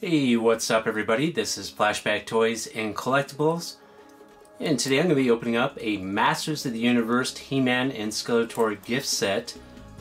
Hey, what's up everybody? This is Flashback Toys and Collectibles, and today I'm going to be opening up a Masters of the Universe He-Man and Skeletor gift set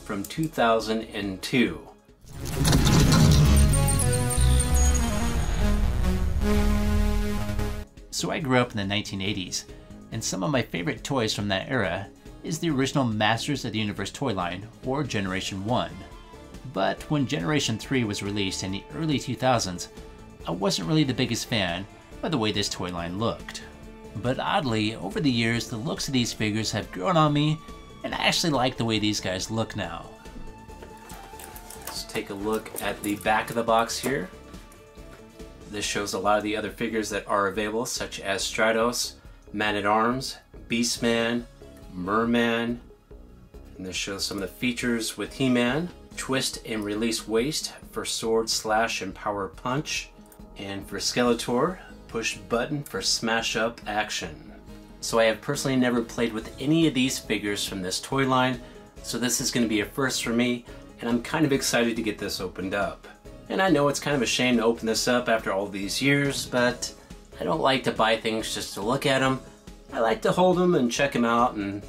from 2002. So I grew up in the 1980s, and some of my favorite toys from that era is the original Masters of the Universe toy line, or Generation 1. But when Generation 3 was released in the early 2000s, I wasn't really the biggest fan of the way this toy line looked. But oddly, over the years, the looks of these figures have grown on me, and I actually like the way these guys look now. Let's take a look at the back of the box here. This shows a lot of the other figures that are available, such as Stratos, Man-at-Arms, Beastman, Mer-Man, and this shows some of the features with He-Man. Twist and release waist for sword, slash, and power punch. And for Skeletor, push button for smash up action. So I have personally never played with any of these figures from this toy line, so this is going to be a first for me, and I'm kind of excited to get this opened up. And I know it's kind of a shame to open this up after all these years, but I don't like to buy things just to look at them. I like to hold them and check them out and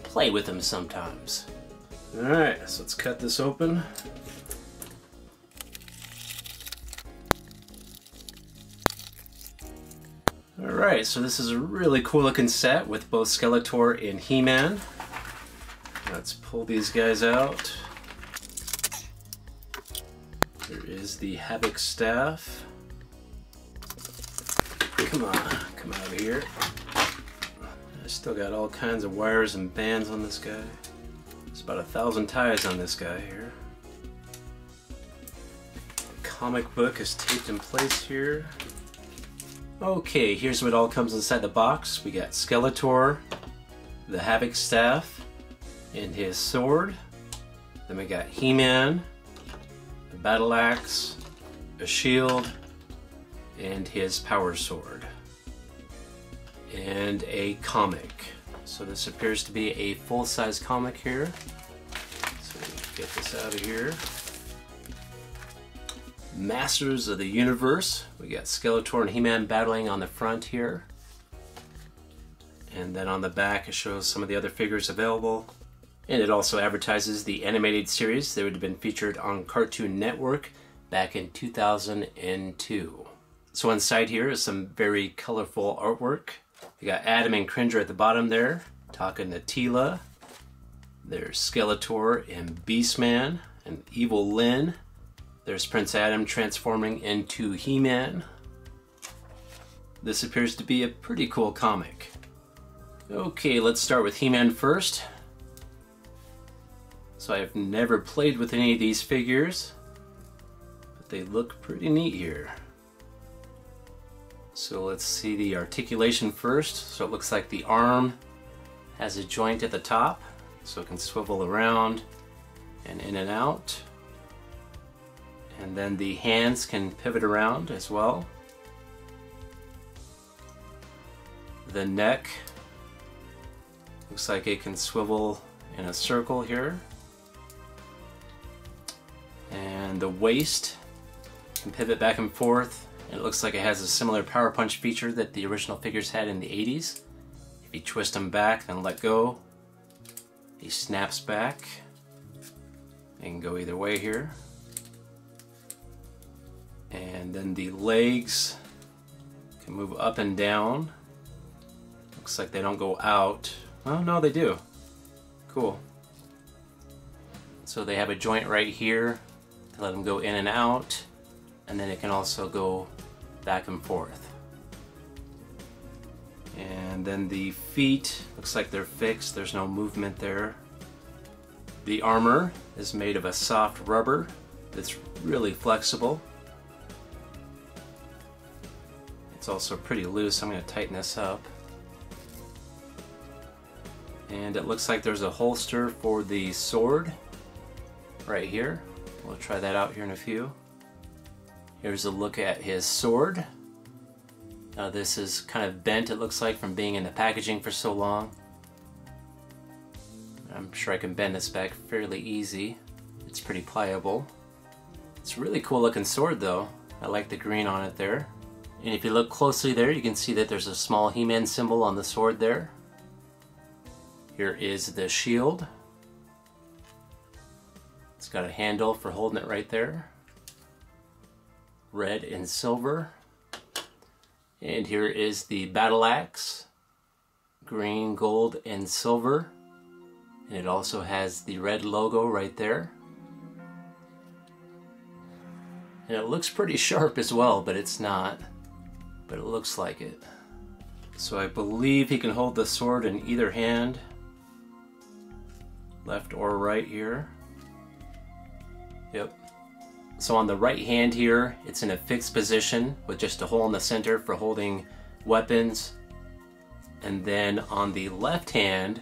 play with them sometimes. Alright, so let's cut this open. Alright, so this is a really cool looking set with both Skeletor and He-Man. Let's pull these guys out. There is the Havoc staff. Come on, come out of here. I still got all kinds of wires and bands on this guy. There's about 1,000 ties on this guy here. The comic book is taped in place here. Okay, here's what all comes inside the box. We got Skeletor, the Havoc staff, and his sword. Then we got He-Man, a battle axe, a shield, and his power sword. And a comic. So this appears to be a full-size comic here. So get this out of here. Masters of the Universe. We got Skeletor and He-Man battling on the front here. And then on the back it shows some of the other figures available. And it also advertises the animated series that would have been featured on Cartoon Network back in 2002. So inside here is some very colorful artwork. We got Adam and Cringer at the bottom there, talking to Teela. There's Skeletor and Beastman and Evil Lyn. There's Prince Adam transforming into He-Man. This appears to be a pretty cool comic. Okay, let's start with He-Man first. So I've never played with any of these figures, but they look pretty neat here. So let's see the articulation first. So it looks like the arm has a joint at the top, so it can swivel around and in and out. And then the hands can pivot around as well. The neck looks like it can swivel in a circle here. And the waist can pivot back and forth. It looks like it has a similar power punch feature that the original figures had in the 80s. If you twist them back and let go, he snaps back. They can go either way here. And then the legs can move up and down. Looks like they don't go out. Oh no, they do. Cool. So they have a joint right here to let them go in and out. And then it can also go back and forth. And then the feet, looks like they're fixed, there's no movement there. The armor is made of a soft rubber that's really flexible. It's also pretty loose, I'm going to tighten this up. And it looks like there's a holster for the sword right here. We'll try that out here in a few. Here's a look at his sword. Now this is kind of bent, it looks like, from being in the packaging for so long. I'm sure I can bend this back fairly easy. It's pretty pliable. It's a really cool looking sword though. I like the green on it there. And if you look closely there, you can see that there's a small He-Man symbol on the sword there. Here is the shield. It's got a handle for holding it right there. Red and silver. And here is the battle axe. Green, gold, and silver. And it also has the red logo right there. And it looks pretty sharp as well, but it's not. But it looks like it. So I believe he can hold the sword in either hand. Left or right here. Yep. So on the right hand here, it's in a fixed position with just a hole in the center for holding weapons. And then on the left hand,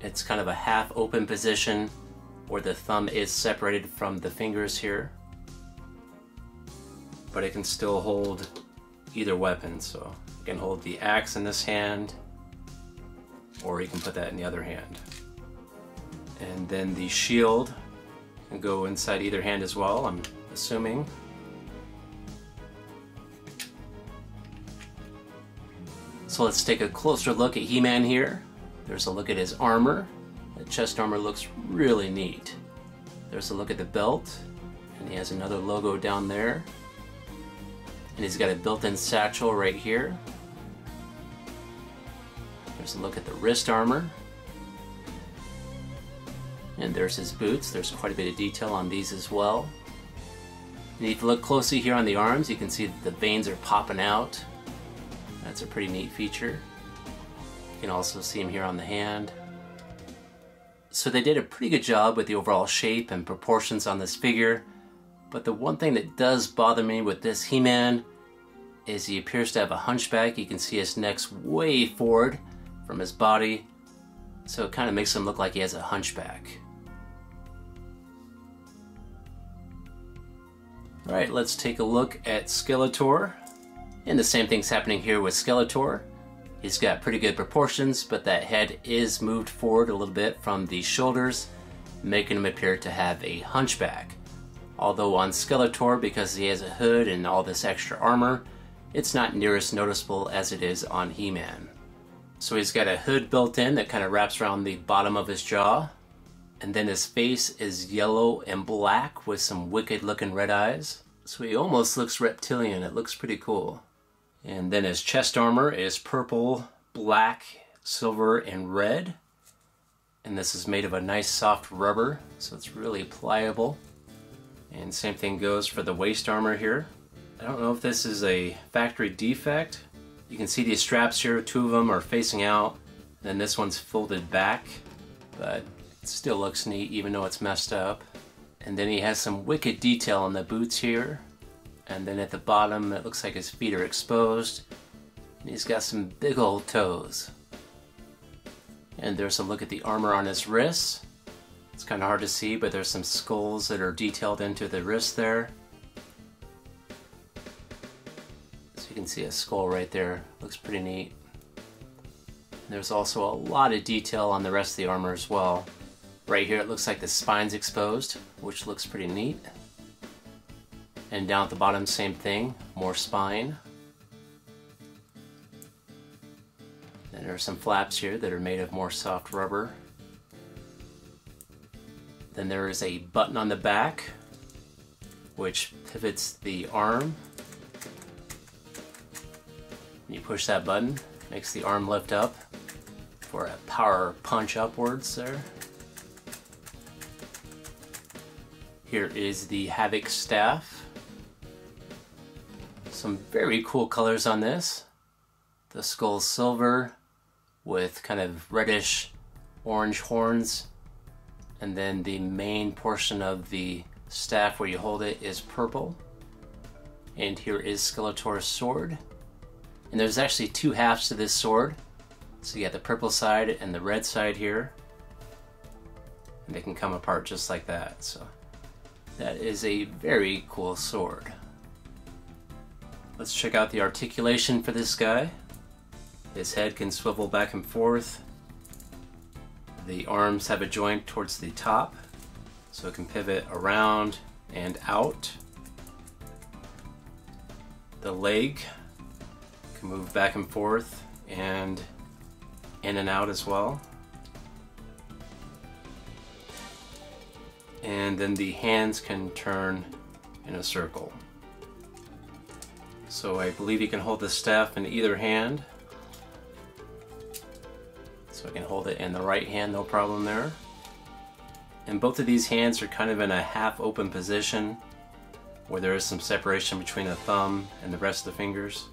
it's kind of a half open position where the thumb is separated from the fingers here. But it can still hold either weapon, so you can hold the axe in this hand, or you can put that in the other hand. And then the shield can go inside either hand as well, I'm assuming. So let's take a closer look at He-Man here. There's a look at his armor. The chest armor looks really neat. There's a look at the belt, and he has another logo down there. And he's got a built-in satchel right here. There's a look at the wrist armor. And there's his boots. There's quite a bit of detail on these as well. And if you look closely here on the arms, you can see that the veins are popping out. That's a pretty neat feature. You can also see them here on the hand. So they did a pretty good job with the overall shape and proportions on this figure. But the one thing that does bother me with this He-Man is he appears to have a hunchback. You can see his neck's way forward from his body. So it kind of makes him look like he has a hunchback. Alright, let's take a look at Skeletor. And the same thing's happening here with Skeletor. He's got pretty good proportions, but that head is moved forward a little bit from the shoulders, making him appear to have a hunchback. Although on Skeletor, because he has a hood and all this extra armor, it's not near as noticeable as it is on He-Man. So he's got a hood built in that kind of wraps around the bottom of his jaw. And then his face is yellow and black with some wicked looking red eyes. So he almost looks reptilian. It looks pretty cool. And then his chest armor is purple, black, silver, and red. And this is made of a nice soft rubber, so it's really pliable. And same thing goes for the waist armor here. I don't know if this is a factory defect. You can see these straps here, two of them are facing out, and then this one's folded back, but it still looks neat even though it's messed up. And then he has some wicked detail on the boots here. And then at the bottom it looks like his feet are exposed. And he's got some big old toes. And there's a look at the armor on his wrists. It's kind of hard to see, but there's some skulls that are detailed into the wrist there. So you can see a skull right there. Looks pretty neat. And there's also a lot of detail on the rest of the armor as well. Right here it looks like the spine's exposed, which looks pretty neat. And down at the bottom, same thing, more spine. Then there are some flaps here that are made of more soft rubber. Then there is a button on the back, which pivots the arm. When you push that button, it makes the arm lift up for a power punch upwards there. Here is the Havoc staff. Some very cool colors on this. The skull's silver with kind of reddish orange horns, and then the main portion of the staff where you hold it is purple. And here is Skeletor's sword. And there's actually two halves to this sword. So you got the purple side and the red side here. And they can come apart just like that. So that is a very cool sword. Let's check out the articulation for this guy. His head can swivel back and forth. The arms have a joint towards the top, so it can pivot around and out. The leg can move back and forth and in and out as well. And then the hands can turn in a circle. So I believe you can hold the staff in either hand. So I can hold it in the right hand, no problem there. And both of these hands are kind of in a half open position where there is some separation between the thumb and the rest of the fingers.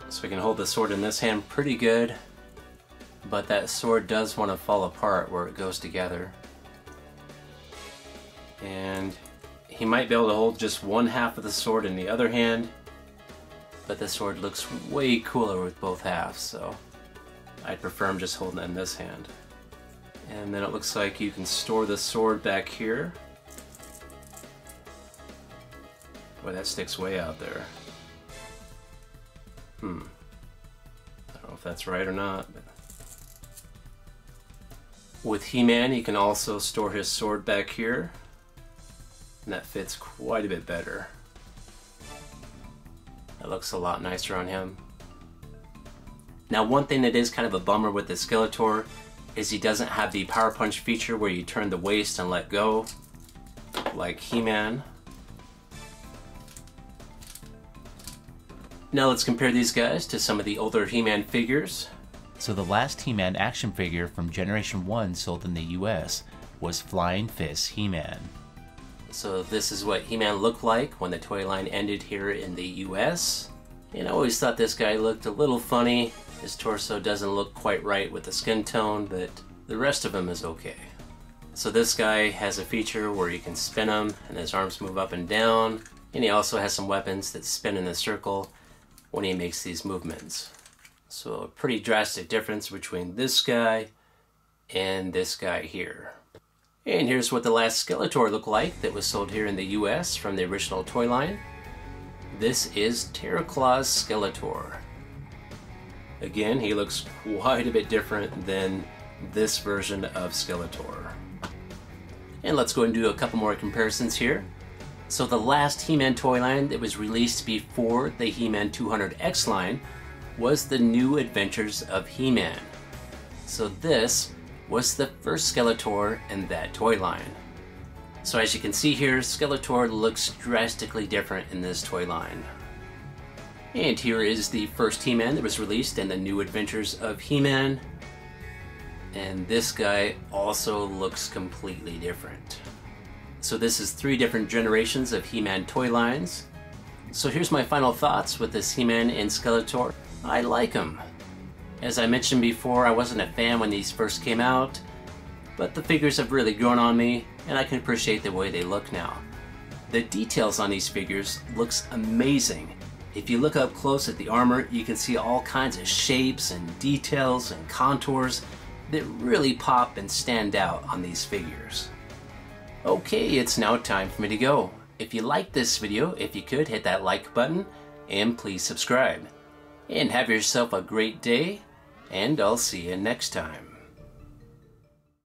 So we can hold the sword in this hand pretty good, but that sword does want to fall apart where it goes together. And he might be able to hold just one half of the sword in the other hand, but the sword looks way cooler with both halves, so I'd prefer him just holding it in this hand. And then it looks like you can store the sword back here. Boy, that sticks way out there. I don't know if that's right or not. But with He-Man, you can also store his sword back here, and that fits quite a bit better. That looks a lot nicer on him. Now, one thing that is kind of a bummer with the Skeletor is he doesn't have the Power Punch feature where you turn the waist and let go, like He-Man. Now let's compare these guys to some of the older He-Man figures. So the last He-Man action figure from Generation 1 sold in the US was Flying Fist He-Man. So this is what He-Man looked like when the toy line ended here in the US. And I always thought this guy looked a little funny. His torso doesn't look quite right with the skin tone, but the rest of him is okay. So this guy has a feature where you can spin him and his arms move up and down. And he also has some weapons that spin in a circle when he makes these movements. So a pretty drastic difference between this guy and this guy here. And here's what the last Skeletor looked like that was sold here in the US from the original toy line. This is Terraclaw's Skeletor. Again, he looks quite a bit different than this version of Skeletor. And let's go and do a couple more comparisons here. So the last He-Man toy line that was released before the He-Man 200X line was the New Adventures of He-Man. So this was the first Skeletor in that toy line. So as you can see here, Skeletor looks drastically different in this toy line. And here is the first He-Man that was released in the New Adventures of He-Man. And this guy also looks completely different. So this is 3 different generations of He-Man toy lines. So here's my final thoughts with this He-Man and Skeletor. I like them. As I mentioned before, I wasn't a fan when these first came out, but the figures have really grown on me, and I can appreciate the way they look now. The details on these figures looks amazing. If you look up close at the armor, you can see all kinds of shapes and details and contours that really pop and stand out on these figures. Okay, it's now time for me to go. If you liked this video, if you could, hit that like button, and please subscribe. And have yourself a great day, and I'll see you next time.